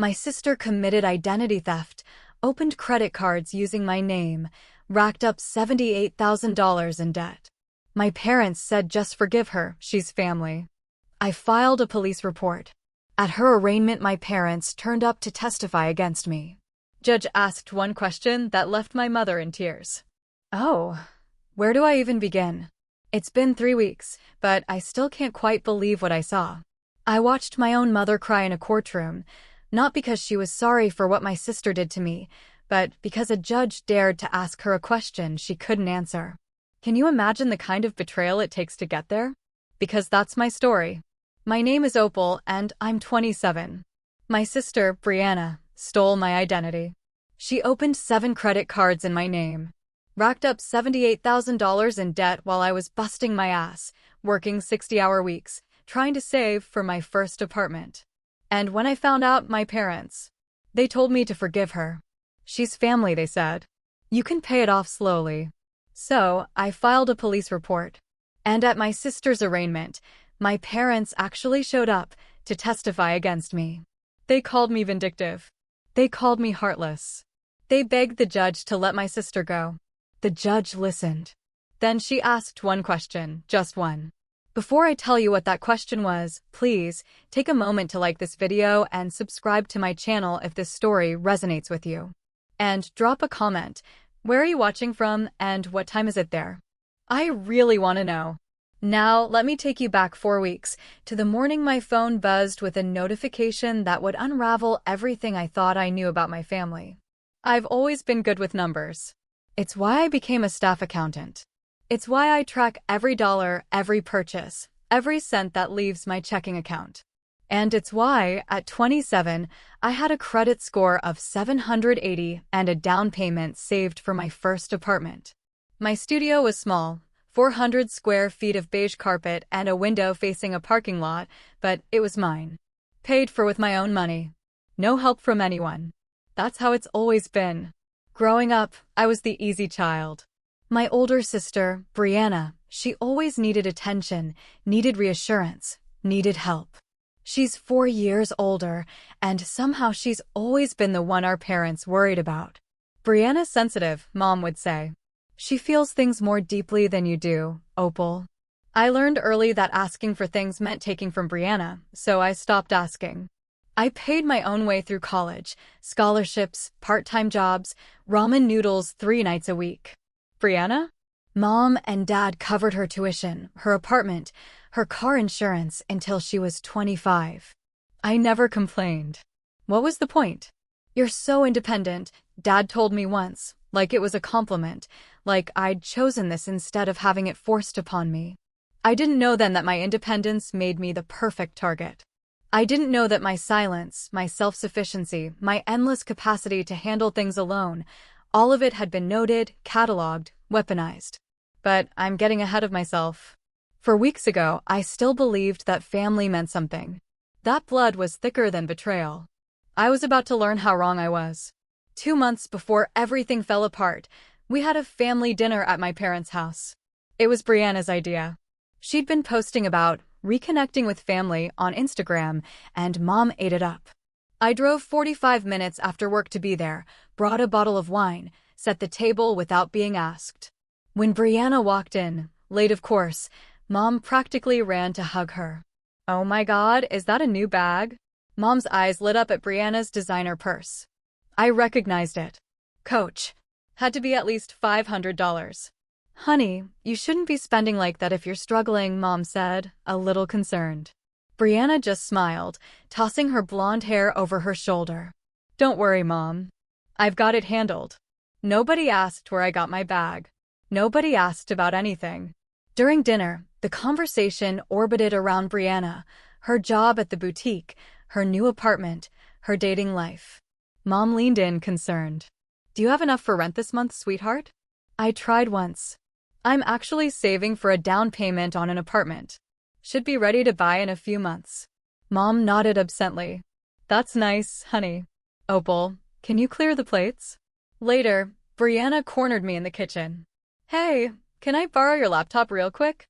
My sister committed identity theft, opened credit cards using my name, racked up $78,000 in debt. My parents said just forgive her, she's family. I filed a police report. At her arraignment, my parents turned up to testify against me. Judge asked one question that left my mother in tears. Oh, where do I even begin? It's been 3 weeks, but I still can't quite believe what I saw. I watched my own mother cry in a courtroom, not because she was sorry for what my sister did to me, but because a judge dared to ask her a question she couldn't answer. Can you imagine the kind of betrayal it takes to get there? Because that's my story. My name is Opal, and I'm 27. My sister, Brianna, stole my identity. She opened 7 credit cards in my name, racked up $78,000 in debt while I was busting my ass, working 60-hour weeks, trying to save for my first apartment. And when I found out, my parents, they told me to forgive her. She's family, they said. You can pay it off slowly. So, I filed a police report. And at my sister's arraignment, my parents actually showed up to testify against me. They called me vindictive. They called me heartless. They begged the judge to let my sister go. The judge listened. Then she asked one question, just one. Before I tell you what that question was, please take a moment to like this video and subscribe to my channel if this story resonates with you. And drop a comment. Where are you watching from and what time is it there? I really want to know. Now, let me take you back 4 weeks to the morning my phone buzzed with a notification that would unravel everything I thought I knew about my family. I've always been good with numbers. It's why I became a staff accountant. It's why I track every dollar, every purchase, every cent that leaves my checking account. And it's why, at 27, I had a credit score of 780 and a down payment saved for my first apartment. My studio was small, 400 square feet of beige carpet and a window facing a parking lot, but it was mine. Paid for with my own money. No help from anyone. That's how it's always been. Growing up, I was the easy child. My older sister, Brianna, she always needed attention, needed reassurance, needed help. She's 4 years older, and somehow she's always been the one our parents worried about. Brianna's sensitive, Mom would say. She feels things more deeply than you do, Opal. I learned early that asking for things meant taking from Brianna, so I stopped asking. I paid my own way through college, scholarships, part-time jobs, ramen noodles 3 nights a week. Brianna? Mom and Dad covered her tuition, her apartment, her car insurance until she was 25. I never complained. What was the point? You're so independent, Dad told me once, like it was a compliment, like I'd chosen this instead of having it forced upon me. I didn't know then that my independence made me the perfect target. I didn't know that my silence, my self-sufficiency, my endless capacity to handle things alone, all of it had been noted, cataloged, weaponized. But I'm getting ahead of myself. For weeks ago, I still believed that family meant something. That blood was thicker than betrayal. I was about to learn how wrong I was. 2 months before everything fell apart, we had a family dinner at my parents' house. It was Brianna's idea. She'd been posting about reconnecting with family on Instagram, and Mom ate it up. I drove 45 minutes after work to be there, brought a bottle of wine, set the table without being asked. When Brianna walked in, late of course, Mom practically ran to hug her. Oh my God, is that a new bag? Mom's eyes lit up at Brianna's designer purse. I recognized it. Coach. Had to be at least $500. Honey, you shouldn't be spending like that if you're struggling, Mom said, a little concerned. Brianna just smiled, tossing her blonde hair over her shoulder. Don't worry, Mom. I've got it handled. Nobody asked where I got my bag. Nobody asked about anything. During dinner, the conversation orbited around Brianna, her job at the boutique, her new apartment, her dating life. Mom leaned in, concerned. Do you have enough for rent this month, sweetheart? I tried once. I'm actually saving for a down payment on an apartment. Should be ready to buy in a few months. Mom nodded absently. That's nice, honey. Opal, can you clear the plates? Later, Brianna cornered me in the kitchen. Hey, can I borrow your laptop real quick?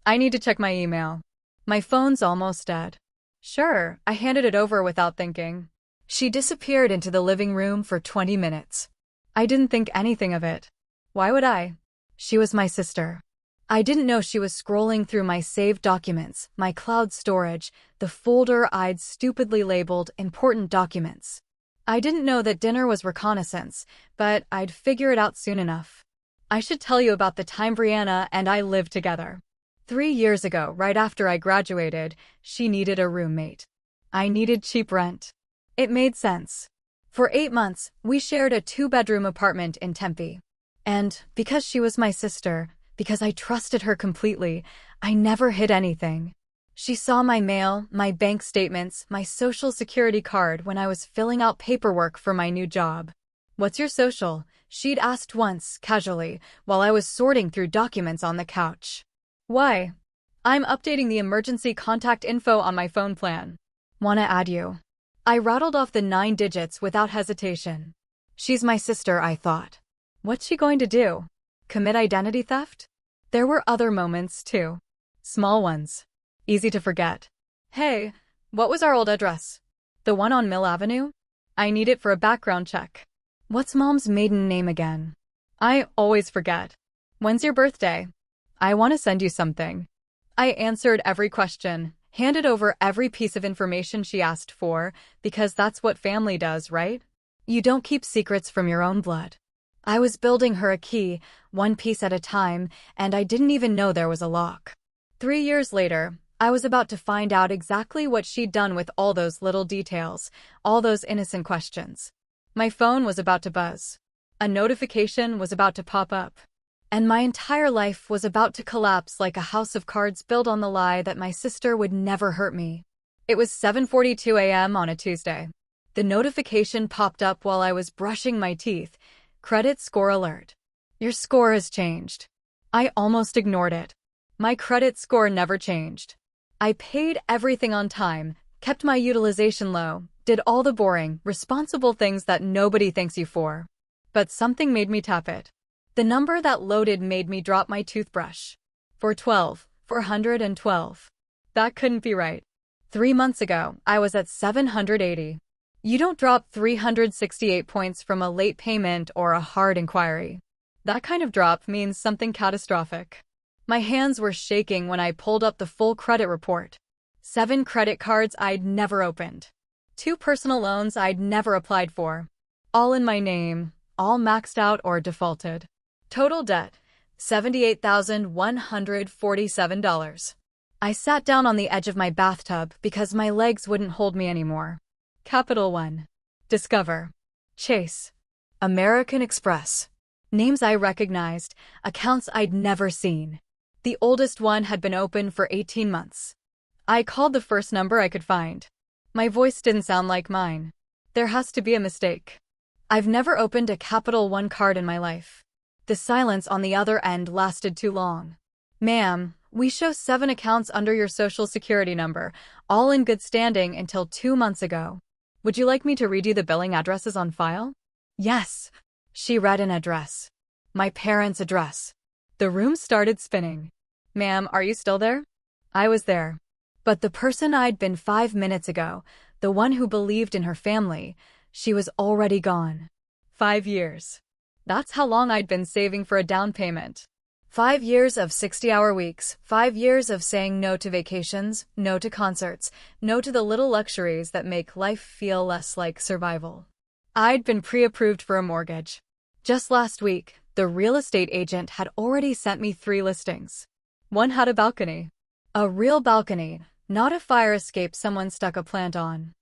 I need to check my email. My phone's almost dead. Sure, I handed it over without thinking. She disappeared into the living room for 20 minutes. I didn't think anything of it. Why would I? She was my sister. I didn't know she was scrolling through my saved documents, my cloud storage, the folder I'd stupidly labeled important documents. I didn't know that dinner was reconnaissance, but I'd figure it out soon enough. I should tell you about the time Brianna and I lived together. 3 years ago, right after I graduated, she needed a roommate. I needed cheap rent. It made sense. For 8 months, we shared a 2-bedroom apartment in Tempe. And because she was my sister, because I trusted her completely, I never hid anything. She saw my mail, my bank statements, my social security card when I was filling out paperwork for my new job. "What's your social?" she'd asked once, casually, while I was sorting through documents on the couch. "Why?" "I'm updating the emergency contact info on my phone plan. Wanna add you?" I rattled off the 9 digits without hesitation. She's my sister, I thought. What's she going to do? Commit identity theft? There were other moments, too. Small ones. Easy to forget. "Hey, what was our old address? The one on Mill Avenue? I need it for a background check." "What's Mom's maiden name again?" I always forget. "When's your birthday?" "I want to send you something." I answered every question, handed over every piece of information she asked for, because that's what family does, right? You don't keep secrets from your own blood. I was building her a key, one piece at a time, and I didn't even know there was a lock. 3 years later, I was about to find out exactly what she'd done with all those little details, all those innocent questions. My phone was about to buzz. A notification was about to pop up. And my entire life was about to collapse like a house of cards built on the lie that my sister would never hurt me. It was 7:42 a.m. on a Tuesday. The notification popped up while I was brushing my teeth. Credit score alert. Your score has changed. I almost ignored it. My credit score never changed. I paid everything on time, kept my utilization low, did all the boring, responsible things that nobody thanks you for. But something made me tap it. The number that loaded made me drop my toothbrush. 412. That couldn't be right. 3 months ago, I was at 780. You don't drop 368 points from a late payment or a hard inquiry. That kind of drop means something catastrophic. My hands were shaking when I pulled up the full credit report. 7 credit cards I'd never opened. 2 personal loans I'd never applied for. All in my name, all maxed out or defaulted. Total debt, $78,147. I sat down on the edge of my bathtub because my legs wouldn't hold me anymore. Capital One. Discover. Chase. American Express. Names I recognized, accounts I'd never seen. The oldest one had been open for 18 months. I called the first number I could find. My voice didn't sound like mine. There has to be a mistake. I've never opened a Capital One card in my life. The silence on the other end lasted too long. "Ma'am, we show 7 accounts under your social security number, all in good standing until 2 months ago. Would you like me to read you the billing addresses on file?" "Yes." She read an address. My parents' address. The room started spinning. "Ma'am, are you still there?" I was there. But the person I'd been 5 minutes ago, the one who believed in her family, she was already gone. 5 years. That's how long I'd been saving for a down payment. 5 years of 60-hour weeks, 5 years of saying no to vacations, no to concerts, no to the little luxuries that make life feel less like survival. I'd been pre-approved for a mortgage. Just last week, the real estate agent had already sent me 3 listings. One had a balcony. A real balcony, not a fire escape someone stuck a plant on.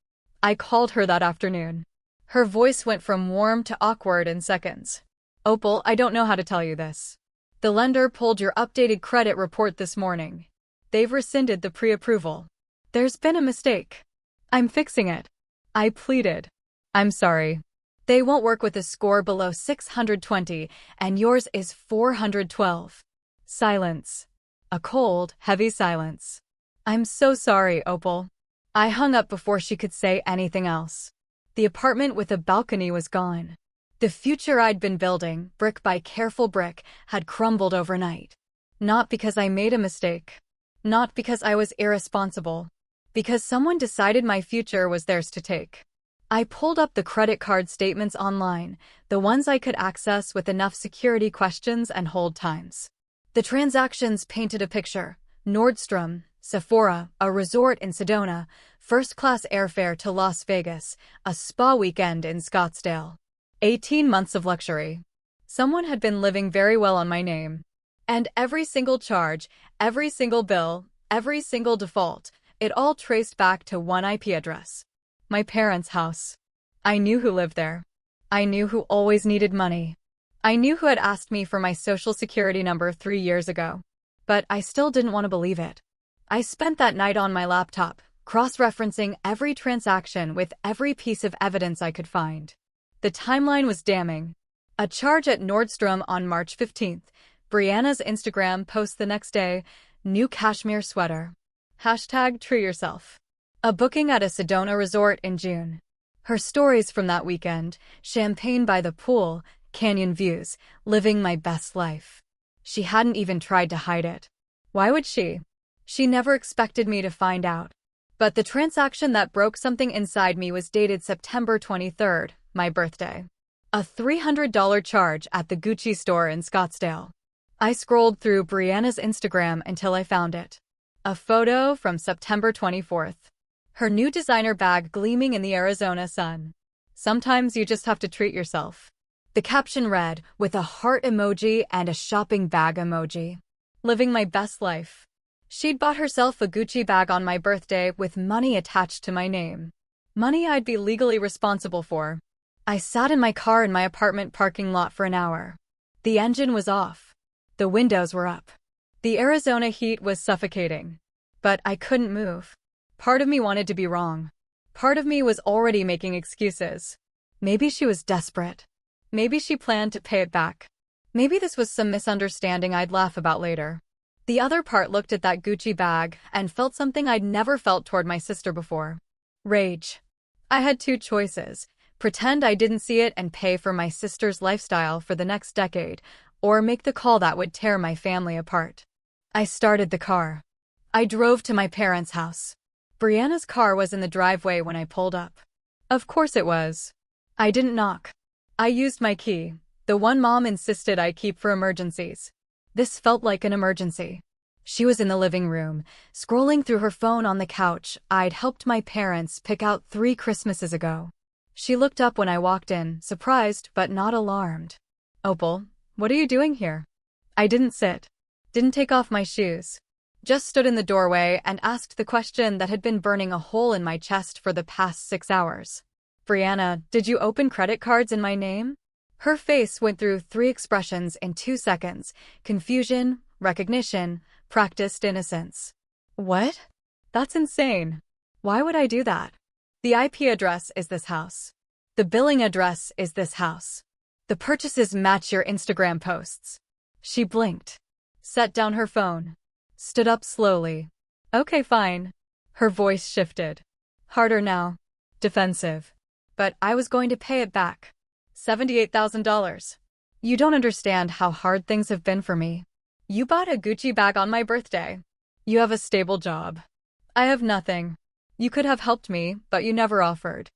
I called her that afternoon. Her voice went from warm to awkward in seconds. "Opal, I don't know how to tell you this. The lender pulled your updated credit report this morning. They've rescinded the pre-approval. There's been a mistake. I'm fixing it." I pleaded. "I'm sorry. They won't work with a score below 620, and yours is 412. Silence. A cold, heavy silence. "I'm so sorry, Opal." I hung up before she could say anything else. The apartment with a balcony was gone. The future I'd been building, brick by careful brick, had crumbled overnight. Not because I made a mistake. Not because I was irresponsible. Because someone decided my future was theirs to take. I pulled up the credit card statements online, the ones I could access with enough security questions and hold times. The transactions painted a picture: Nordstrom, Sephora, a resort in Sedona, first-class airfare to Las Vegas, a spa weekend in Scottsdale. 18 months of luxury. Someone had been living very well on my name. And every single charge, every single bill, every single default, it all traced back to one IP address. My parents' house. I knew who lived there. I knew who always needed money. I knew who had asked me for my social security number 3 years ago. But I still didn't want to believe it. I spent that night on my laptop, cross-referencing every transaction with every piece of evidence I could find. The timeline was damning. A charge at Nordstrom on March 15th. Brianna's Instagram post the next day: new cashmere sweater. #true yourself. A booking at a Sedona resort in June. Her stories from that weekend: champagne by the pool, canyon views, living my best life. She hadn't even tried to hide it. Why would she? She never expected me to find out. But the transaction that broke something inside me was dated September 23rd, my birthday. A $300 charge at the Gucci store in Scottsdale. I scrolled through Brianna's Instagram until I found it. A photo from September 24th. Her new designer bag gleaming in the Arizona sun. Sometimes you just have to treat yourself. The caption read, with a heart emoji and a shopping bag emoji: living my best life. She'd bought herself a Gucci bag on my birthday with money attached to my name. Money I'd be legally responsible for. I sat in my car in my apartment parking lot for an hour. The engine was off. The windows were up. The Arizona heat was suffocating. But I couldn't move. Part of me wanted to be wrong. Part of me was already making excuses. Maybe she was desperate. Maybe she planned to pay it back. Maybe this was some misunderstanding I'd laugh about later. The other part looked at that Gucci bag and felt something I'd never felt toward my sister before. Rage. I had two choices: pretend I didn't see it and pay for my sister's lifestyle for the next decade, or make the call that would tear my family apart. I started the car. I drove to my parents' house. Brianna's car was in the driveway when I pulled up. Of course it was. I didn't knock. I used my key, the one Mom insisted I keep for emergencies. This felt like an emergency. She was in the living room, scrolling through her phone on the couch I'd helped my parents pick out 3 Christmases ago. She looked up when I walked in, surprised but not alarmed. "Opal, what are you doing here?" I didn't sit. Didn't take off my shoes. Just stood in the doorway and asked the question that had been burning a hole in my chest for the past 6 hours. "Brianna, did you open credit cards in my name?" Her face went through 3 expressions in 2 seconds: confusion, recognition, practiced innocence. What? That's insane. Why would I do that? The IP address is this house. The billing address is this house. The purchases match your Instagram posts. She blinked, set down her phone, stood up slowly. "Okay, fine." Her voice shifted. Harder now. Defensive. But I was going to pay it back. $78,000. You don't understand how hard things have been for me. You bought a Gucci bag on my birthday. You have a stable job. I have nothing. You could have helped me, but you never offered.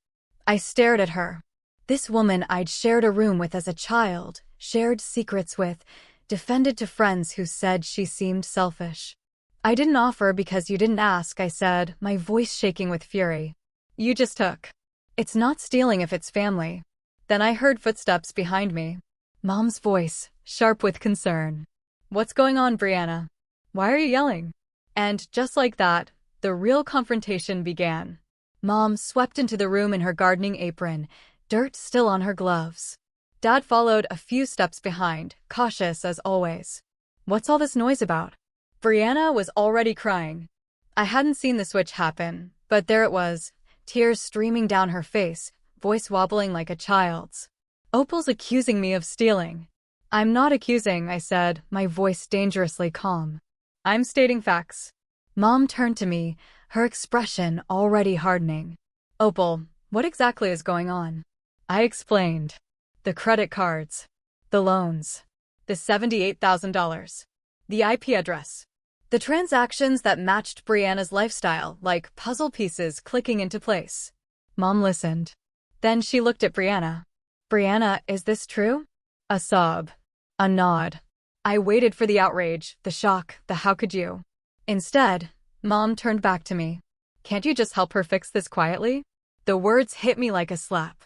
I stared at her. This woman I'd shared a room with as a child, shared secrets with, defended to friends who said she seemed selfish. "I didn't offer because you didn't ask," I said, my voice shaking with fury. "You just took. It's not stealing if it's family." Then I heard footsteps behind me. Mom's voice, sharp with concern. "What's going on, Brianna? Why are you yelling?" And just like that, the real confrontation began. Mom swept into the room in her gardening apron, dirt still on her gloves. Dad followed a few steps behind, cautious as always. "What's all this noise about?" Brianna was already crying. I hadn't seen the switch happen, but there it was, tears streaming down her face, voice wobbling like a child's. "Opal's accusing me of stealing." "I'm not accusing," I said, my voice dangerously calm. "I'm stating facts." Mom turned to me, her expression already hardening. "Opal, what exactly is going on?" I explained. The credit cards. The loans. The $78,000. The IP address. The transactions that matched Brianna's lifestyle, like puzzle pieces clicking into place. Mom listened. Then she looked at Brianna. Brianna, is this true? A sob. A nod. I waited for the outrage, the shock, the how could you? Instead, Mom turned back to me. Can't you just help her fix this quietly? The words hit me like a slap.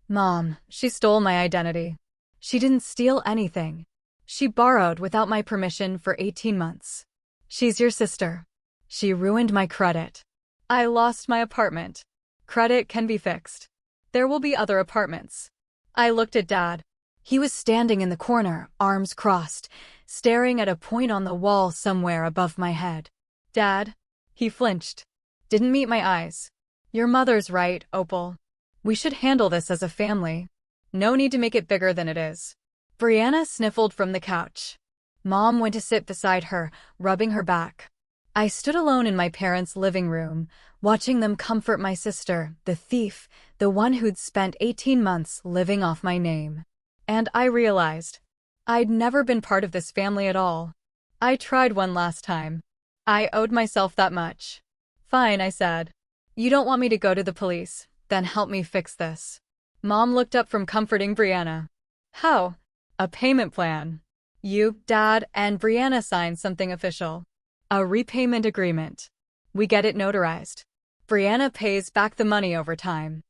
Mom, she stole my identity. She didn't steal anything. She borrowed without my permission for 18 months. She's your sister. She ruined my credit. I lost my apartment. Credit can be fixed. There will be other apartments. I looked at Dad. He was standing in the corner, arms crossed, staring at a point on the wall somewhere above my head. Dad? He flinched. Didn't meet my eyes. Your mother's right, Opal. We should handle this as a family. No need to make it bigger than it is. Brianna sniffled from the couch. Mom went to sit beside her, rubbing her back. I stood alone in my parents' living room, watching them comfort my sister, the thief, the one who'd spent 18 months living off my name. And I realized I'd never been part of this family at all. I tried one last time. I owed myself that much. Fine, I said. You don't want me to go to the police, then help me fix this. Mom looked up from comforting Brianna. How? A payment plan. You, Dad, and Brianna signed something official. A repayment agreement. We get it notarized. Brianna pays back the money over time.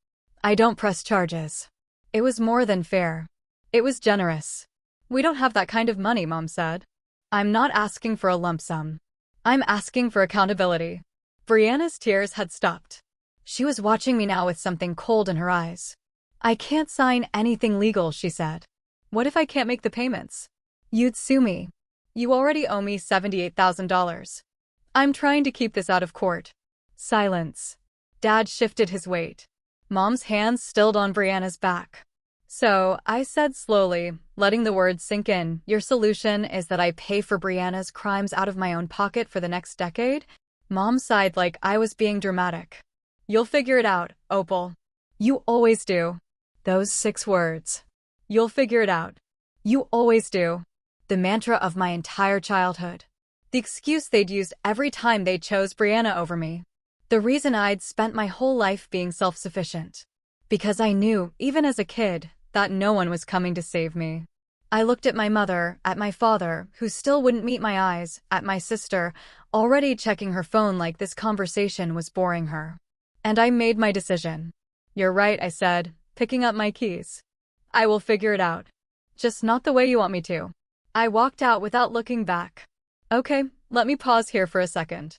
I don't press charges. It was more than fair. It was generous. We don't have that kind of money, Mom said. I'm not asking for a lump sum. I'm asking for accountability. Brianna's tears had stopped. She was watching me now with something cold in her eyes. I can't sign anything legal, she said. What if I can't make the payments? You'd sue me. You already owe me $78,000. I'm trying to keep this out of court. Silence. Dad shifted his weight. Mom's hands stilled on Brianna's back. So, I said slowly, letting the words sink in, your solution is that I pay for Brianna's crimes out of my own pocket for the next decade? Mom sighed like I was being dramatic. You'll figure it out, Opal. You always do. Those 6 words. You'll figure it out. You always do. The mantra of my entire childhood. The excuse they'd used every time they chose Brianna over me. The reason I'd spent my whole life being self-sufficient. Because I knew, even as a kid, that no one was coming to save me. I looked at my mother, at my father, who still wouldn't meet my eyes, at my sister, already checking her phone like this conversation was boring her. And I made my decision. You're right, I said, picking up my keys. I will figure it out. Just not the way you want me to. I walked out without looking back. Okay, let me pause here for a second.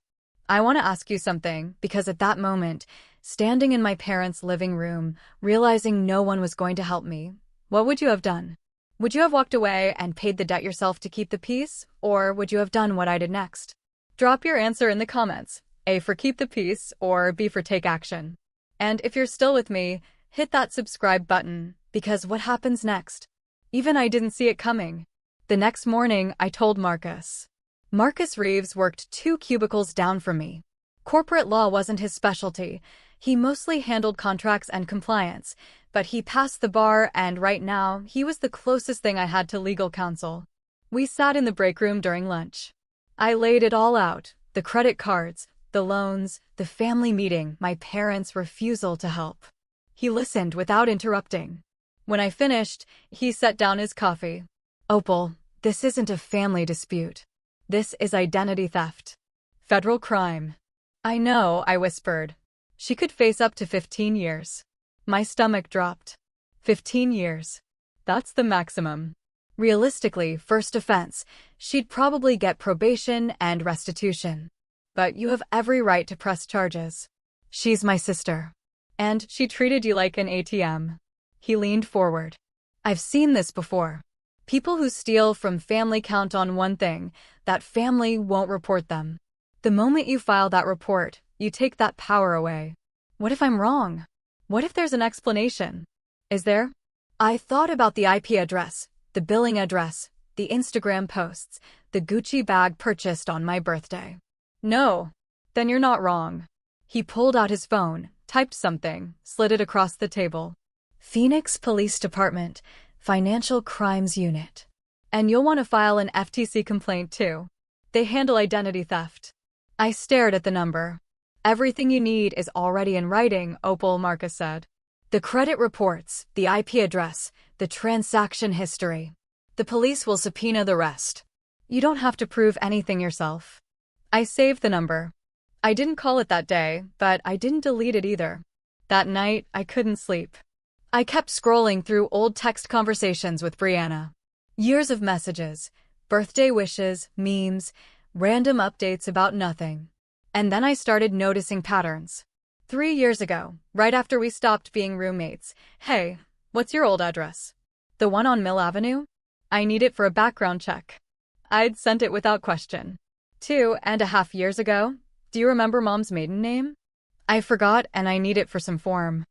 I want to ask you something, because at that moment, standing in my parents' living room, realizing no one was going to help me, what would you have done? Would you have walked away and paid the debt yourself to keep the peace, or would you have done what I did next? Drop your answer in the comments, A for keep the peace, or B for take action. And if you're still with me, hit that subscribe button, because what happens next? Even I didn't see it coming. The next morning, I told Marcus. Marcus Reeves worked 2 cubicles down from me. Corporate law wasn't his specialty. He mostly handled contracts and compliance, but he passed the bar and right now, he was the closest thing I had to legal counsel. We sat in the break room during lunch. I laid it all out, the credit cards, the loans, the family meeting, my parents' refusal to help. He listened without interrupting. When I finished, he set down his coffee. Opal, this isn't a family dispute. This is identity theft. Federal crime. I know, I whispered. She could face up to 15 years. My stomach dropped. 15 years. That's the maximum. Realistically, first offense, she'd probably get probation and restitution. But you have every right to press charges. She's my sister. And she treated you like an ATM. He leaned forward. I've seen this before. People who steal from family count on one thing, that family won't report them. The moment you file that report, you take that power away. What if I'm wrong? What if there's an explanation? Is there? I thought about the IP address, the billing address, the Instagram posts, the Gucci bag purchased on my birthday. No. Then you're not wrong. He pulled out his phone, typed something, slid it across the table. Phoenix Police Department, Financial Crimes Unit. And you'll want to file an FTC complaint too. They handle identity theft. I stared at the number. Everything you need is already in writing, Opal, Marcus said. The credit reports, the IP address, the transaction history. The police will subpoena the rest. You don't have to prove anything yourself. I saved the number. I didn't call it that day, but I didn't delete it either. That night, I couldn't sleep. I kept scrolling through old text conversations with Brianna. Years of messages, birthday wishes, memes, random updates about nothing. And then I started noticing patterns. 3 years ago, right after we stopped being roommates, "Hey, what's your old address?" "The one on Mill Avenue? I need it for a background check." I'd sent it without question. 2.5 years ago, "Do you remember Mom's maiden name?" "I forgot and I need it for some form."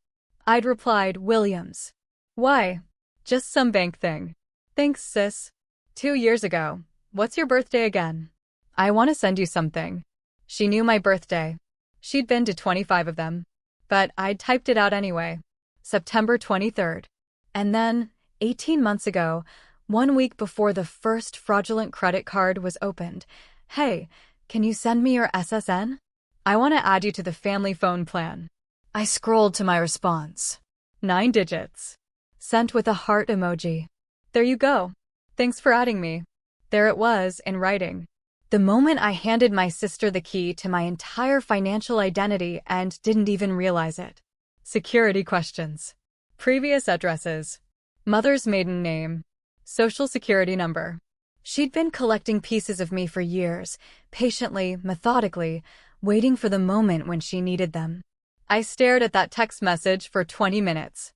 I'd replied, "Williams." "Why?" "Just some bank thing." "Thanks, sis." 2 years ago, "What's your birthday again?" "I want to send you something." She knew my birthday. She'd been to 25 of them. But I'd typed it out anyway. September 23rd. And then, 18 months ago, 1 week before the first fraudulent credit card was opened, "Hey, can you send me your SSN? I want to add you to the family phone plan." I scrolled to my response. 9 digits. Sent with a heart emoji. "There you go. Thanks for adding me." There it was, in writing. The moment I handed my sister the key to my entire financial identity and didn't even realize it. Security questions. Previous addresses. Mother's maiden name. Social security number. She'd been collecting pieces of me for years, patiently, methodically, waiting for the moment when she needed them. I stared at that text message for 20 minutes.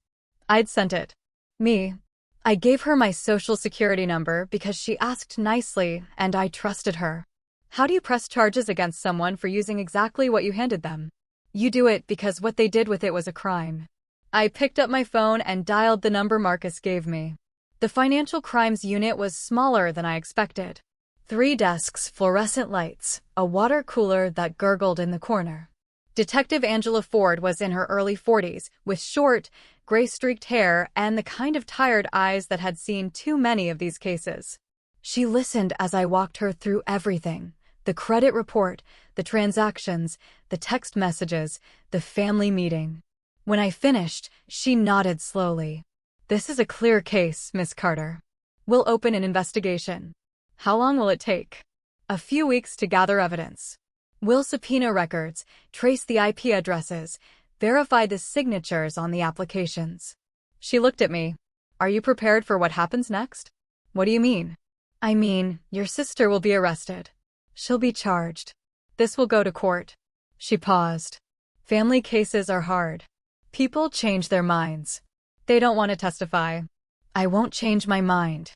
I'd sent it. Me. I gave her my social security number because she asked nicely, and I trusted her. How do you press charges against someone for using exactly what you handed them? You do it because what they did with it was a crime. I picked up my phone and dialed the number Marcus gave me. The financial crimes unit was smaller than I expected. 3 desks, fluorescent lights, a water cooler that gurgled in the corner. Detective Angela Ford was in her early 40s, with short, gray-streaked hair and the kind of tired eyes that had seen too many of these cases. She listened as I walked her through everything: the credit report, the transactions, the text messages, the family meeting. When I finished, she nodded slowly. "This is a clear case, Miss Carter. We'll open an investigation." "How long will it take?" "A few weeks to gather evidence. We'll subpoena records, trace the IP addresses, verify the signatures on the applications." She looked at me. "Are you prepared for what happens next?" "What do you mean?" "I mean, your sister will be arrested. She'll be charged. This will go to court." She paused. "Family cases are hard. People change their minds. They don't want to testify." "I won't change my mind."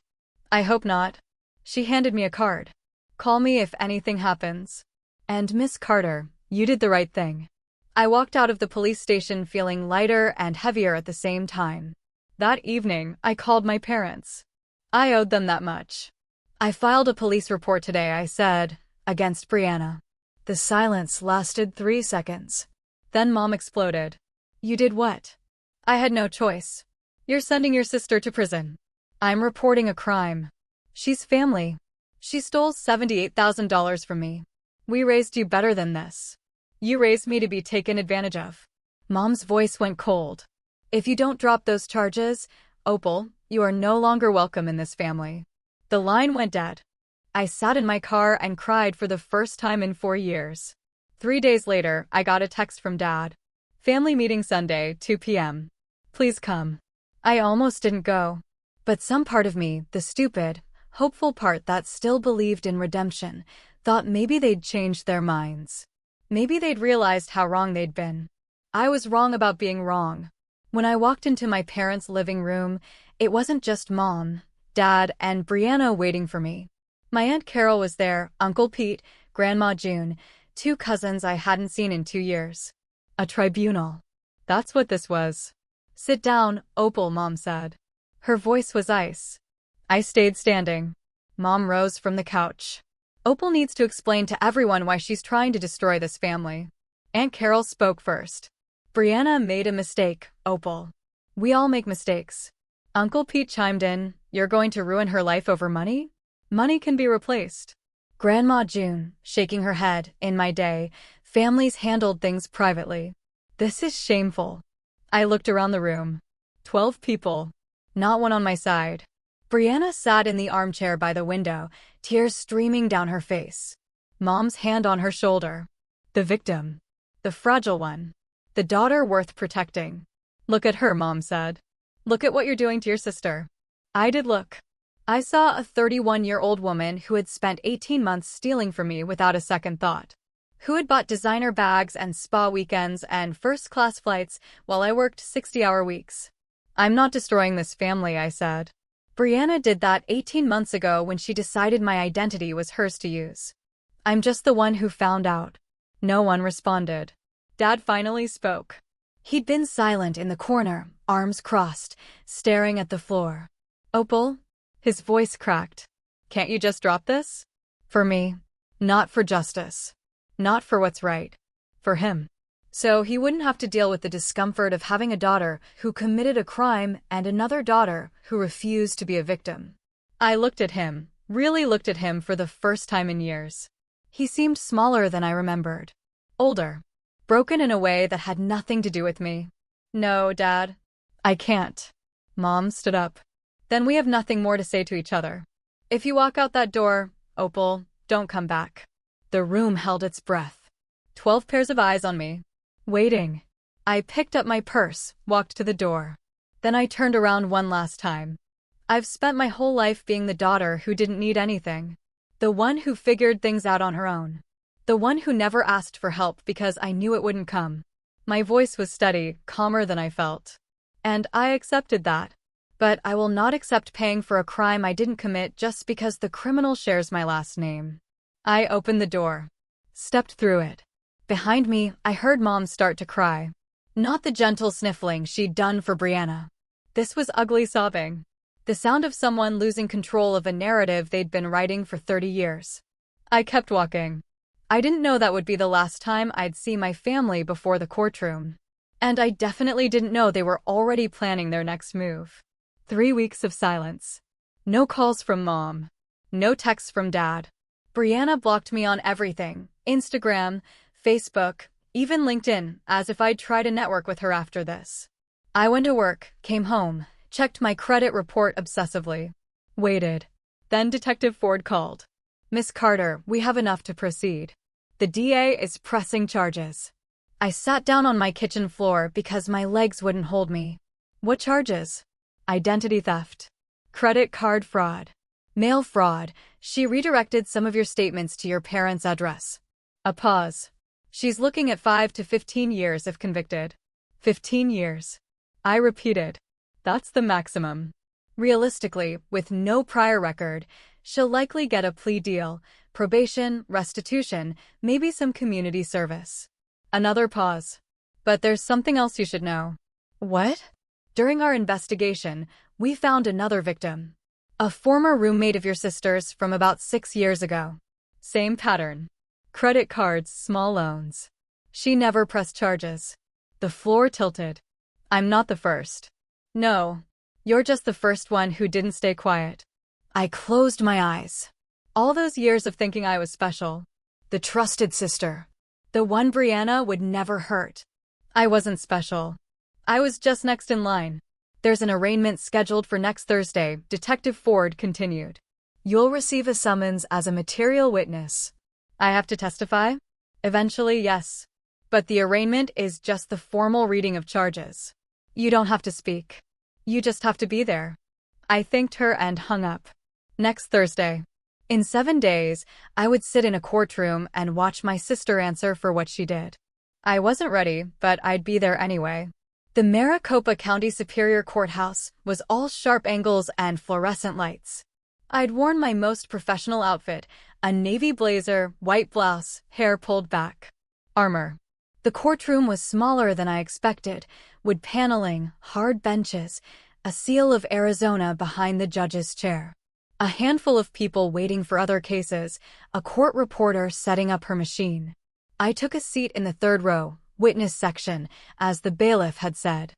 "I hope not." She handed me a card. "Call me if anything happens. And Miss Carter, you did the right thing." I walked out of the police station feeling lighter and heavier at the same time. That evening, I called my parents. I owed them that much. "I filed a police report today," I said, "against Brianna." The silence lasted 3 seconds. Then Mom exploded. "You did what?" "I had no choice. You're sending your sister to prison." "I'm reporting a crime. She's family. She stole $78,000 from me. We raised you better than this. You raised me to be taken advantage of." Mom's voice went cold. "If you don't drop those charges, Opal, you are no longer welcome in this family." The line went dead. I sat in my car and cried for the first time in 4 years. 3 days later, I got a text from Dad. "Family meeting Sunday, 2 p.m. Please come." I almost didn't go. But some part of me, the stupid, hopeful part that still believed in redemption, thought maybe they'd changed their minds. Maybe they'd realized how wrong they'd been. I was wrong about being wrong. When I walked into my parents' living room, it wasn't just Mom, Dad, and Brianna waiting for me. My Aunt Carol was there, Uncle Pete, Grandma June, 2 cousins I hadn't seen in 2 years. A tribunal. That's what this was. "Sit down, Opal," Mom said. Her voice was ice. I stayed standing. Mom rose from the couch. "Opal needs to explain to everyone why she's trying to destroy this family." Aunt Carol spoke first. "Brianna made a mistake, Opal. We all make mistakes." Uncle Pete chimed in. "You're going to ruin her life over money? Money can be replaced." Grandma June, shaking her head, "In my day, families handled things privately. This is shameful." I looked around the room. 12 people. Not one on my side. Brianna sat in the armchair by the window, tears streaming down her face. Mom's hand on her shoulder. The victim. The fragile one. The daughter worth protecting. Look at her, Mom said. Look at what you're doing to your sister. I did look. I saw a 31-year-old woman who had spent 18 months stealing from me without a second thought. Who had bought designer bags and spa weekends and first-class flights while I worked 60-hour weeks. I'm not destroying this family, I said. Brianna did that 18 months ago when she decided my identity was hers to use. I'm just the one who found out. No one responded. Dad finally spoke. He'd been silent in the corner, arms crossed, staring at the floor. Opal? His voice cracked. Can't you just drop this? For me. Not for justice. Not for what's right. For him. So he wouldn't have to deal with the discomfort of having a daughter who committed a crime and another daughter who refused to be a victim. I looked at him, really looked at him for the first time in years. He seemed smaller than I remembered. Older. Broken in a way that had nothing to do with me. No, Dad. I can't. Mom stood up. Then we have nothing more to say to each other. If you walk out that door, Opal, don't come back. The room held its breath. 12 pairs of eyes on me. Waiting. I picked up my purse, walked to the door. Then I turned around one last time. I've spent my whole life being the daughter who didn't need anything. The one who figured things out on her own. The one who never asked for help because I knew it wouldn't come. My voice was steady, calmer than I felt. And I accepted that. But I will not accept paying for a crime I didn't commit just because the criminal shares my last name. I opened the door. Stepped through it. Behind me, I heard Mom start to cry. Not the gentle sniffling she'd done for Brianna. This was ugly sobbing. The sound of someone losing control of a narrative they'd been writing for 30 years. I kept walking. I didn't know that would be the last time I'd see my family before the courtroom. And I definitely didn't know they were already planning their next move. 3 weeks of silence. No calls from Mom. No texts from Dad. Brianna blocked me on everything. Instagram, Facebook, even LinkedIn, as if I'd try to network with her after this. I went to work, came home, checked my credit report obsessively. Waited. Then Detective Ford called. Miss Carter, we have enough to proceed. The DA is pressing charges. I sat down on my kitchen floor because my legs wouldn't hold me. What charges? Identity theft. Credit card fraud. Mail fraud. She redirected some of your statements to your parents' address. A pause. She's looking at 5 to 15 years if convicted. 15 years. I repeated. That's the maximum. Realistically, with no prior record, she'll likely get a plea deal, probation, restitution, maybe some community service. Another pause. But there's something else you should know. What? During our investigation, we found another victim. A former roommate of your sister's from about 6 years ago. Same pattern. Credit cards, small loans. She never pressed charges. The floor tilted. I'm not the first. No. You're just the first one who didn't stay quiet. I closed my eyes. All those years of thinking I was special. The trusted sister. The one Brianna would never hurt. I wasn't special. I was just next in line. There's an arraignment scheduled for next Thursday, Detective Ford continued. You'll receive a summons as a material witness. I have to testify? Eventually, yes. But the arraignment is just the formal reading of charges. You don't have to speak. You just have to be there. I thanked her and hung up. Next Thursday. In 7 days, I would sit in a courtroom and watch my sister answer for what she did. I wasn't ready, but I'd be there anyway. The Maricopa County Superior Courthouse was all sharp angles and fluorescent lights. I'd worn my most professional outfit, a navy blazer, white blouse, hair pulled back. Armor. The courtroom was smaller than I expected, wood paneling, hard benches, a seal of Arizona behind the judge's chair. A handful of people waiting for other cases, a court reporter setting up her machine. I took a seat in the third row, witness section, as the bailiff had said.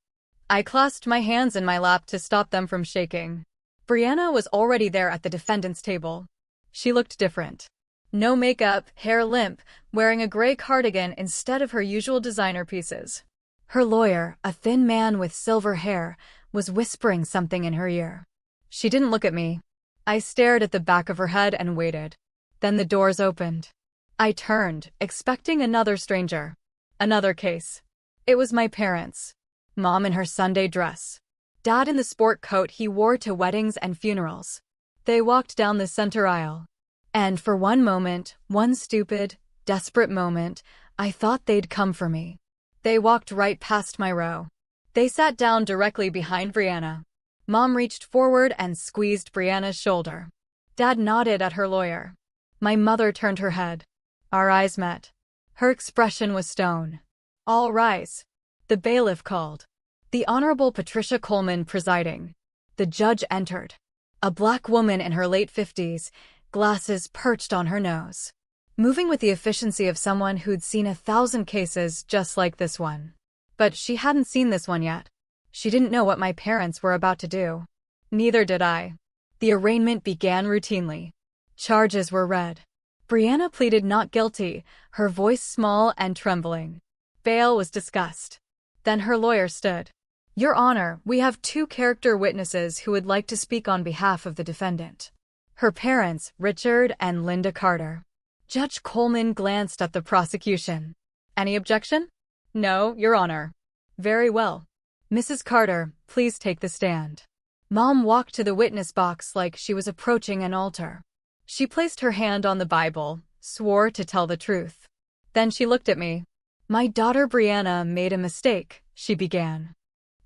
I clasped my hands in my lap to stop them from shaking. Brianna was already there at the defendant's table. She looked different. No makeup, hair limp, wearing a gray cardigan instead of her usual designer pieces. Her lawyer, a thin man with silver hair, was whispering something in her ear. She didn't look at me. I stared at the back of her head and waited. Then the doors opened. I turned, expecting another stranger. Another case. It was my parents. Mom in her Sunday dress. Dad in the sport coat he wore to weddings and funerals. They walked down the center aisle. And for one moment, one stupid, desperate moment, I thought they'd come for me. They walked right past my row. They sat down directly behind Brianna. Mom reached forward and squeezed Brianna's shoulder. Dad nodded at her lawyer. My mother turned her head. Our eyes met. Her expression was stone. All rise. The bailiff called. The Honorable Patricia Coleman presiding. The judge entered. A black woman in her late 50s, glasses perched on her nose. Moving with the efficiency of someone who'd seen 1,000 cases just like this one. But she hadn't seen this one yet. She didn't know what my parents were about to do. Neither did I. The arraignment began routinely. Charges were read. Brianna pleaded not guilty, her voice small and trembling. Bail was discussed. Then her lawyer stood. Your Honor, we have 2 character witnesses who would like to speak on behalf of the defendant. Her parents, Richard and Linda Carter. Judge Coleman glanced at the prosecution. Any objection? No, Your Honor. Very well. Mrs. Carter, please take the stand. Mom walked to the witness box like she was approaching an altar. She placed her hand on the Bible, swore to tell the truth. Then she looked at me. My daughter Brianna made a mistake, she began.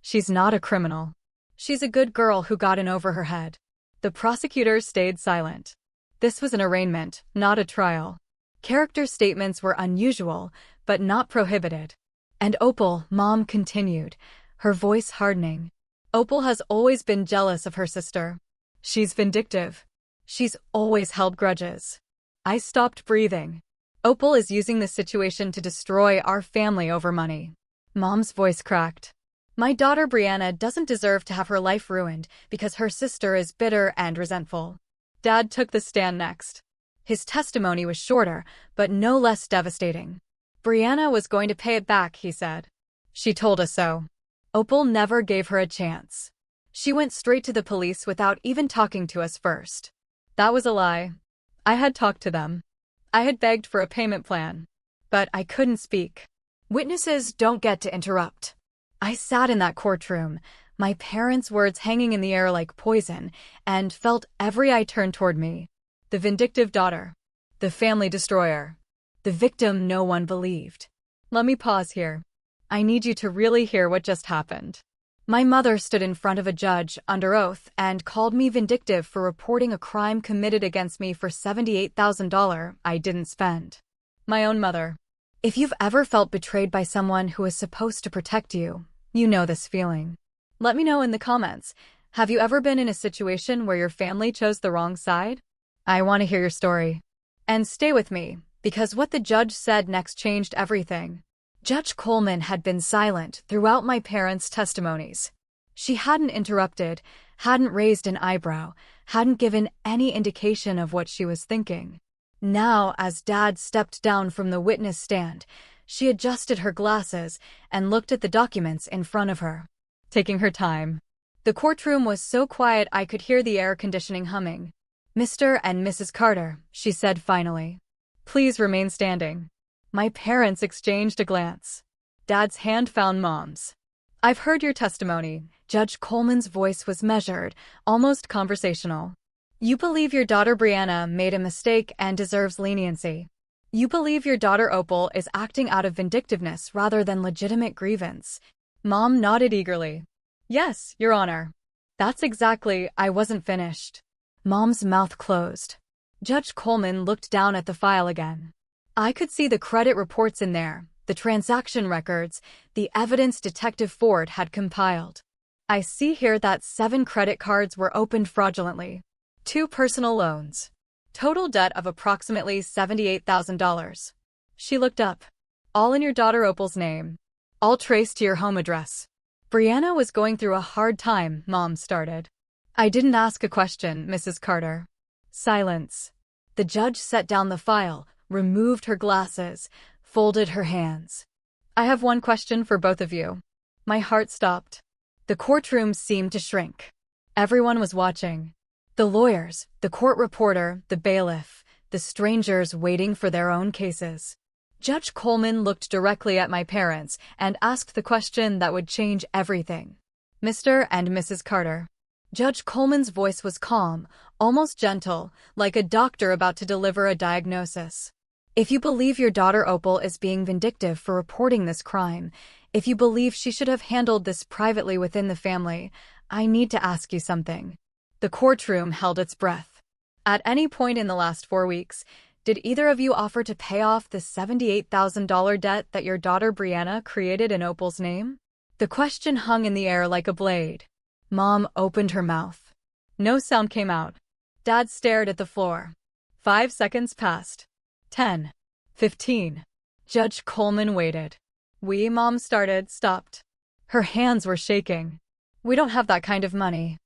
She's not a criminal. She's a good girl who got in over her head. The prosecutors stayed silent. This was an arraignment, not a trial. Character statements were unusual, but not prohibited. And Opal, Mom continued, her voice hardening. Opal has always been jealous of her sister. She's vindictive. She's always held grudges. I stopped breathing. Opal is using this situation to destroy our family over money. Mom's voice cracked. My daughter Brianna doesn't deserve to have her life ruined because her sister is bitter and resentful. Dad took the stand next. His testimony was shorter, but no less devastating. Brianna was going to pay it back, he said. She told us so. Opal never gave her a chance. She went straight to the police without even talking to us first. That was a lie. I had talked to them. I had begged for a payment plan. But I couldn't speak. Witnesses don't get to interrupt. I sat in that courtroom, my parents' words hanging in the air like poison, and felt every eye turn toward me. The vindictive daughter. The family destroyer. The victim no one believed. Let me pause here. I need you to really hear what just happened. My mother stood in front of a judge, under oath, and called me vindictive for reporting a crime committed against me for $78,000 I didn't spend. My own mother. If you've ever felt betrayed by someone who is supposed to protect you, you know this feeling. Let me know in the comments. Have you ever been in a situation where your family chose the wrong side? I want to hear your story. And stay with me, because what the judge said next changed everything. Judge Coleman had been silent throughout my parents' testimonies. She hadn't interrupted, hadn't raised an eyebrow, hadn't given any indication of what she was thinking. Now, as Dad stepped down from the witness stand, she adjusted her glasses and looked at the documents in front of her, taking her time. The courtroom was so quiet I could hear the air conditioning humming. Mr. and Mrs. Carter, she said finally. Please remain standing. My parents exchanged a glance. Dad's hand found Mom's. I've heard your testimony. Judge Coleman's voice was measured, almost conversational. You believe your daughter Brianna made a mistake and deserves leniency. You believe your daughter Opal is acting out of vindictiveness rather than legitimate grievance. Mom nodded eagerly. Yes, Your Honor. That's exactly. I wasn't finished. Mom's mouth closed. Judge Coleman looked down at the file again. I could see the credit reports in there, the transaction records, the evidence Detective Ford had compiled. I see here that 7 credit cards were opened fraudulently. 2 personal loans. Total debt of approximately $78,000. She looked up. All in your daughter Opal's name. All traced to your home address. Brianna was going through a hard time, Mom started. I didn't ask a question, Mrs. Carter. Silence. The judge set down the file, removed her glasses, folded her hands. I have one question for both of you. My heart stopped. The courtroom seemed to shrink. Everyone was watching. The lawyers, the court reporter, the bailiff, the strangers waiting for their own cases. Judge Coleman looked directly at my parents and asked the question that would change everything. Mr. and Mrs. Carter. Judge Coleman's voice was calm, almost gentle, like a doctor about to deliver a diagnosis. If you believe your daughter Opal is being vindictive for reporting this crime, if you believe she should have handled this privately within the family, I need to ask you something. The courtroom held its breath. At any point in the last 4 weeks, did either of you offer to pay off the $78,000 debt that your daughter Brianna created in Opal's name? The question hung in the air like a blade. Mom opened her mouth. No sound came out. Dad stared at the floor. 5 seconds passed. 10. 15. Judge Coleman waited. Mom started, stopped. Her hands were shaking. We don't have that kind of money.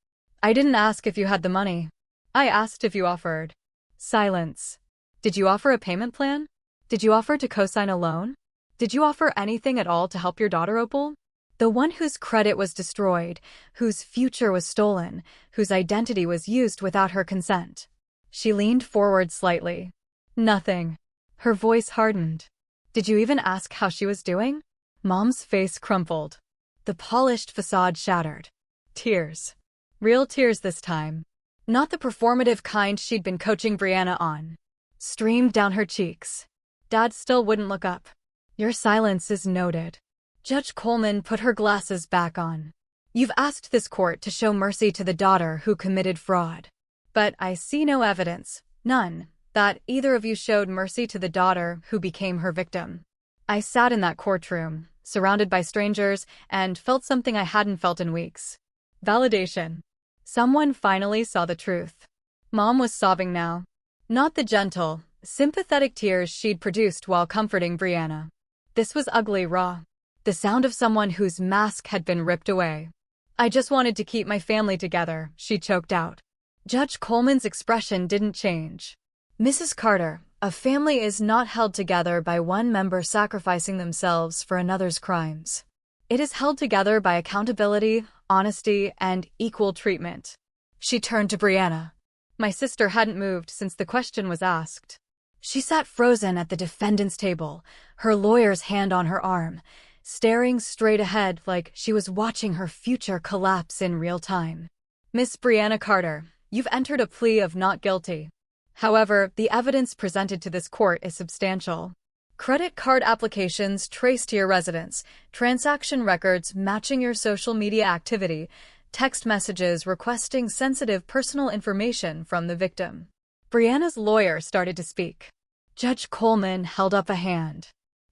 I didn't ask if you had the money. I asked if you offered. Silence. Did you offer a payment plan? Did you offer to co-sign a loan? Did you offer anything at all to help your daughter Opal? The one whose credit was destroyed, whose future was stolen, whose identity was used without her consent. She leaned forward slightly. Nothing. Her voice hardened. Did you even ask how she was doing? Mom's face crumpled. The polished facade shattered. Tears. Real tears this time. Not the performative kind she'd been coaching Brianna on. Streamed down her cheeks. Dad still wouldn't look up. Your silence is noted. Judge Coleman put her glasses back on. You've asked this court to show mercy to the daughter who committed fraud. But I see no evidence, none, that either of you showed mercy to the daughter who became her victim. I sat in that courtroom, surrounded by strangers, and felt something I hadn't felt in weeks. Validation. Someone finally saw the truth. Mom was sobbing now. Not the gentle, sympathetic tears she'd produced while comforting Brianna. This was ugly raw. The sound of someone whose mask had been ripped away. I just wanted to keep my family together, she choked out. Judge Coleman's expression didn't change. Mrs. Carter, a family is not held together by one member sacrificing themselves for another's crimes. It is held together by accountability, honesty, and equal treatment. She turned to Brianna. My sister hadn't moved since the question was asked. She sat frozen at the defendant's table, her lawyer's hand on her arm, staring straight ahead like she was watching her future collapse in real time. Miss Brianna Carter, you've entered a plea of not guilty. However, the evidence presented to this court is substantial. Credit card applications traced to your residence, transaction records matching your social media activity, text messages requesting sensitive personal information from the victim. Brianna's lawyer started to speak. Judge Coleman held up a hand.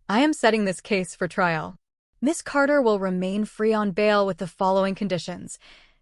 I am setting this case for trial. Miss Carter will remain free on bail with the following conditions: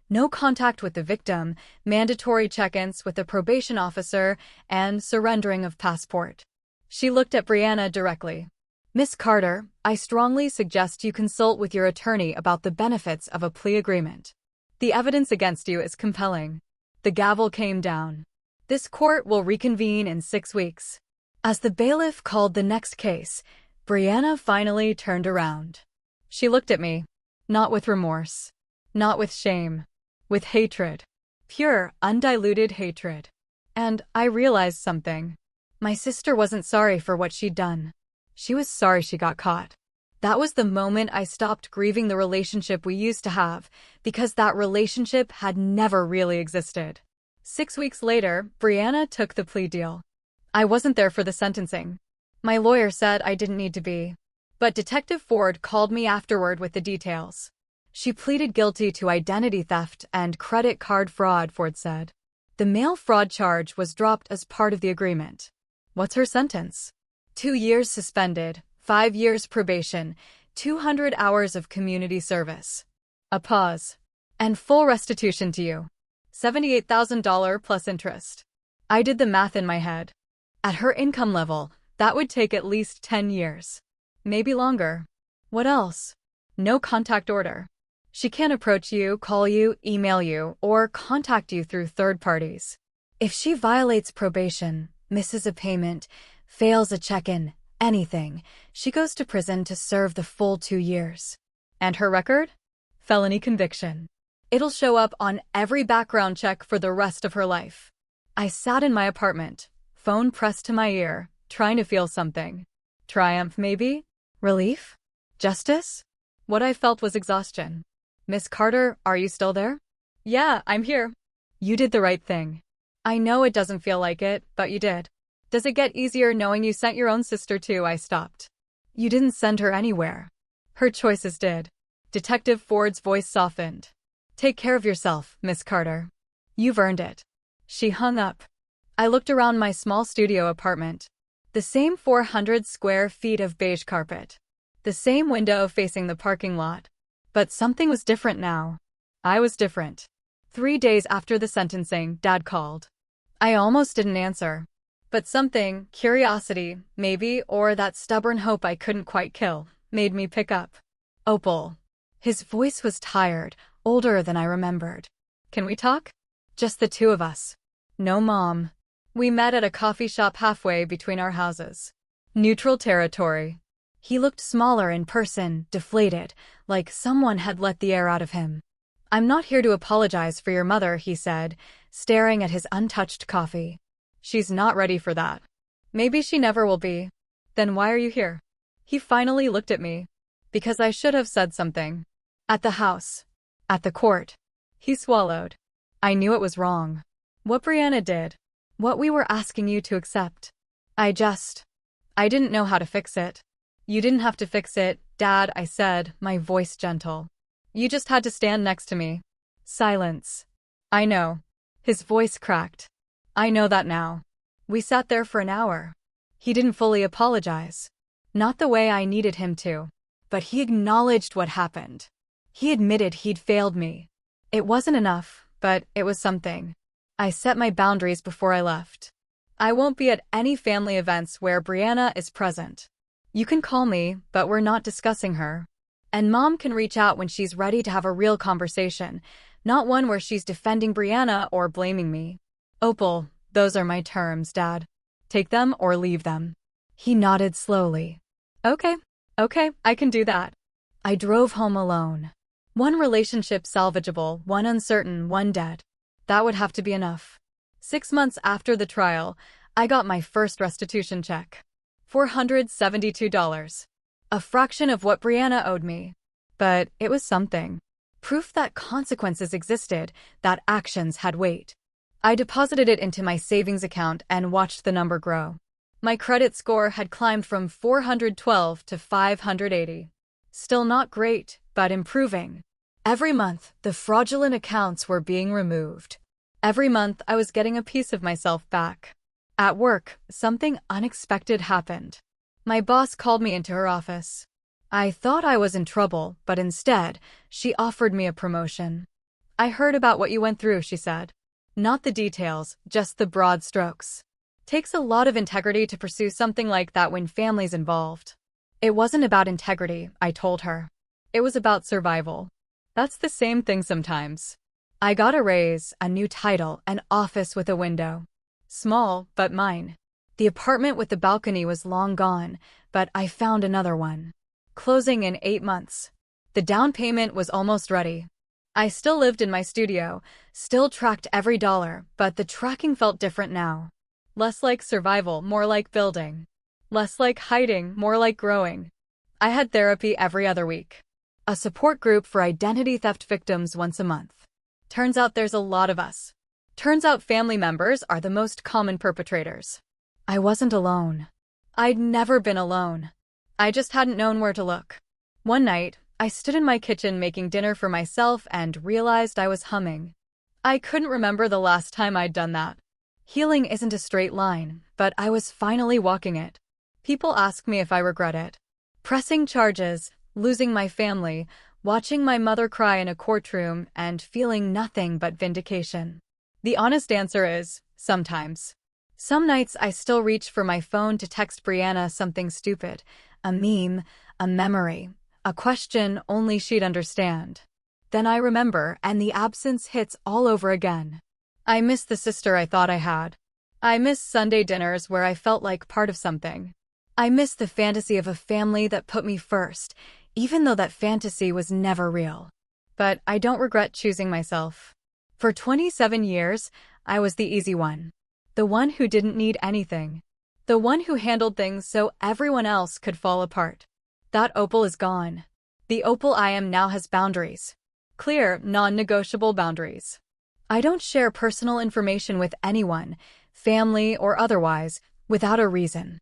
no contact with the victim, mandatory check-ins with the probation officer, and surrendering of passport. She looked at Brianna directly. Miss Carter, I strongly suggest you consult with your attorney about the benefits of a plea agreement. The evidence against you is compelling. The gavel came down. This court will reconvene in 6 weeks. As the bailiff called the next case, Brianna finally turned around. She looked at me, not with remorse, not with shame, with hatred. Pure, undiluted hatred. And I realized something. My sister wasn't sorry for what she'd done. She was sorry she got caught. That was the moment I stopped grieving the relationship we used to have, because that relationship had never really existed. 6 weeks later, Brianna took the plea deal. I wasn't there for the sentencing. My lawyer said I didn't need to be. But Detective Ford called me afterward with the details. She pleaded guilty to identity theft and credit card fraud, Ford said. The mail fraud charge was dropped as part of the agreement. What's her sentence? 2 years suspended, 5 years probation, 200 hours of community service. A pause. And full restitution to you. $78,000 plus interest. I did the math in my head. At her income level, that would take at least 10 years. Maybe longer. What else? No contact order. She can't approach you, call you, email you, or contact you through third parties. If she violates probation, misses a payment, fails a check-in, anything, she goes to prison to serve the full 2 years. And her record? Felony conviction. It'll show up on every background check for the rest of her life. I sat in my apartment, phone pressed to my ear, trying to feel something. Triumph, maybe? Relief? Justice? What I felt was exhaustion. Miss Carter, are you still there? Yeah, I'm here. You did the right thing. I know it doesn't feel like it, but you did. Does it get easier knowing you sent your own sister too? I stopped. You didn't send her anywhere. Her choices did. Detective Ford's voice softened. Take care of yourself, Miss Carter. You've earned it. She hung up. I looked around my small studio apartment. The same 400 square feet of beige carpet. The same window facing the parking lot. But something was different now. I was different. 3 days after the sentencing, Dad called. I almost didn't answer. But something, curiosity, maybe, or that stubborn hope I couldn't quite kill, made me pick up. Opal. His voice was tired, older than I remembered. Can we talk? Just the two of us. No mom. We met at a coffee shop halfway between our houses. Neutral territory. He looked smaller in person, deflated, like someone had let the air out of him. I'm not here to apologize for your mother, he said, staring at his untouched coffee. She's not ready for that. Maybe she never will be. Then why are you here? He finally looked at me. Because I should have said something. At the house. At the court. He swallowed. I knew it was wrong. What Brianna did. What we were asking you to accept. I didn't know how to fix it. You didn't have to fix it, Dad, I said, my voice gentle. You just had to stand next to me. Silence. I know. His voice cracked. I know that now. We sat there for an hour. He didn't fully apologize. Not the way I needed him to. But he acknowledged what happened. He admitted he'd failed me. It wasn't enough, but it was something. I set my boundaries before I left. I won't be at any family events where Brianna is present. You can call me, but we're not discussing her. And Mom can reach out when she's ready to have a real conversation, not one where she's defending Brianna or blaming me. Opal, those are my terms, Dad. Take them or leave them. He nodded slowly. Okay, I can do that. I drove home alone. One relationship salvageable, one uncertain, one dead. That would have to be enough. 6 months after the trial, I got my first restitution check. $472. A fraction of what Brianna owed me. But it was something. Proof that consequences existed, that actions had weight. I deposited it into my savings account and watched the number grow. My credit score had climbed from 412 to 580. Still not great, but improving. Every month, the fraudulent accounts were being removed. Every month, I was getting a piece of myself back. At work, something unexpected happened. My boss called me into her office. I thought I was in trouble, but instead, she offered me a promotion. I heard about what you went through, she said. Not the details, just the broad strokes. Takes a lot of integrity to pursue something like that when family's involved. It wasn't about integrity, I told her. It was about survival. That's the same thing sometimes. I got a raise, a new title, an office with a window. Small, but mine. The apartment with the balcony was long gone, but I found another one. Closing in 8 months. The down payment was almost ready. I still lived in my studio, still tracked every dollar, but the tracking felt different now. Less like survival, more like building. Less like hiding, more like growing. I had therapy every other week. A support group for identity theft victims once a month. Turns out there's a lot of us. Turns out family members are the most common perpetrators. I wasn't alone. I'd never been alone. I just hadn't known where to look. One night, I stood in my kitchen making dinner for myself and realized I was humming. I couldn't remember the last time I'd done that. Healing isn't a straight line, but I was finally walking it. People ask me if I regret it. Pressing charges, losing my family, watching my mother cry in a courtroom, and feeling nothing but vindication. The honest answer is, sometimes. Some nights I still reach for my phone to text Brianna something stupid, a meme, a memory, a question only she'd understand. Then I remember, and the absence hits all over again. I miss the sister I thought I had. I miss Sunday dinners where I felt like part of something. I miss the fantasy of a family that put me first, even though that fantasy was never real. But I don't regret choosing myself. For 27 years, I was the easy one. The one who didn't need anything. The one who handled things so everyone else could fall apart. That opal is gone. The opal I am now has boundaries. Clear, non-negotiable boundaries. I don't share personal information with anyone, family or otherwise, without a reason.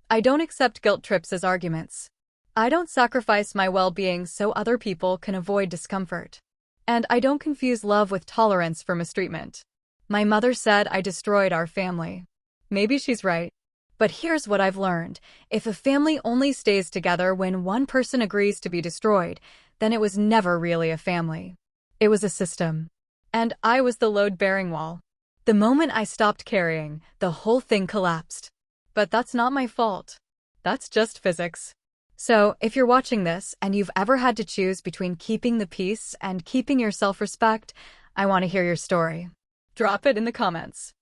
I don't accept guilt trips as arguments. I don't sacrifice my well-being so other people can avoid discomfort. And I don't confuse love with tolerance for mistreatment. My mother said I destroyed our family. Maybe she's right. But here's what I've learned. If a family only stays together when one person agrees to be destroyed, then it was never really a family. It was a system. And I was the load-bearing wall. The moment I stopped carrying, the whole thing collapsed. But that's not my fault. That's just physics. So, if you're watching this and you've ever had to choose between keeping the peace and keeping your self-respect, I want to hear your story. Drop it in the comments.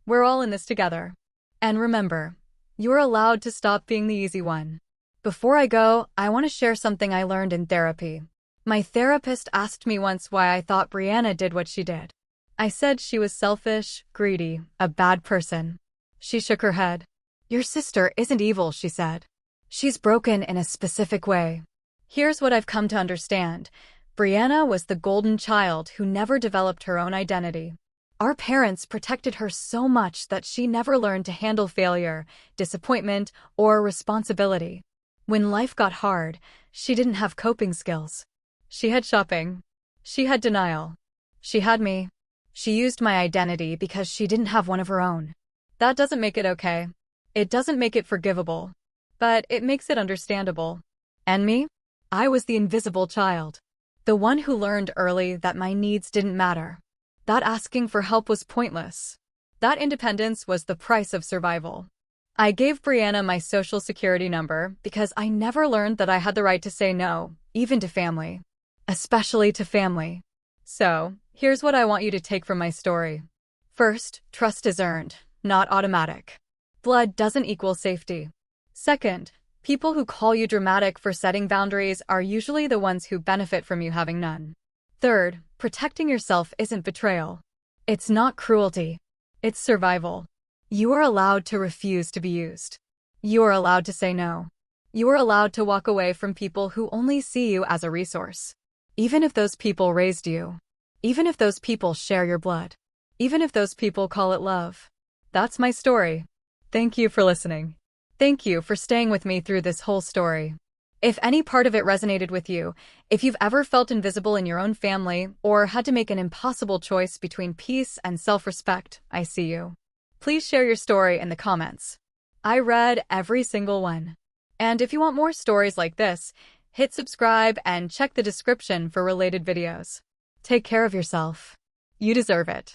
We're all in this together. And remember, you're allowed to stop being the easy one. Before I go, I want to share something I learned in therapy. My therapist asked me once why I thought Brianna did what she did. I said she was selfish, greedy, a bad person. She shook her head. Your sister isn't evil, she said. She's broken in a specific way. Here's what I've come to understand. Brianna was the golden child who never developed her own identity. Our parents protected her so much that she never learned to handle failure, disappointment, or responsibility. When life got hard, she didn't have coping skills. She had shopping. She had denial. She had me. She used my identity because she didn't have one of her own. That doesn't make it okay. It doesn't make it forgivable. But it makes it understandable. And me? I was the invisible child. The one who learned early that my needs didn't matter. That asking for help was pointless. That independence was the price of survival. I gave Brianna my social security number because I never learned that I had the right to say no, even to family. Especially to family. So, here's what I want you to take from my story. First, trust is earned, not automatic. Blood doesn't equal safety. Second, people who call you dramatic for setting boundaries are usually the ones who benefit from you having none. Third, protecting yourself isn't betrayal. It's not cruelty. It's survival. You are allowed to refuse to be used. You are allowed to say no. You are allowed to walk away from people who only see you as a resource. Even if those people raised you. Even if those people share your blood. Even if those people call it love. That's my story. Thank you for listening. Thank you for staying with me through this whole story. If any part of it resonated with you, if you've ever felt invisible in your own family, or had to make an impossible choice between peace and self-respect, I see you. Please share your story in the comments. I read every single one. And if you want more stories like this, hit subscribe and check the description for related videos. Take care of yourself. You deserve it.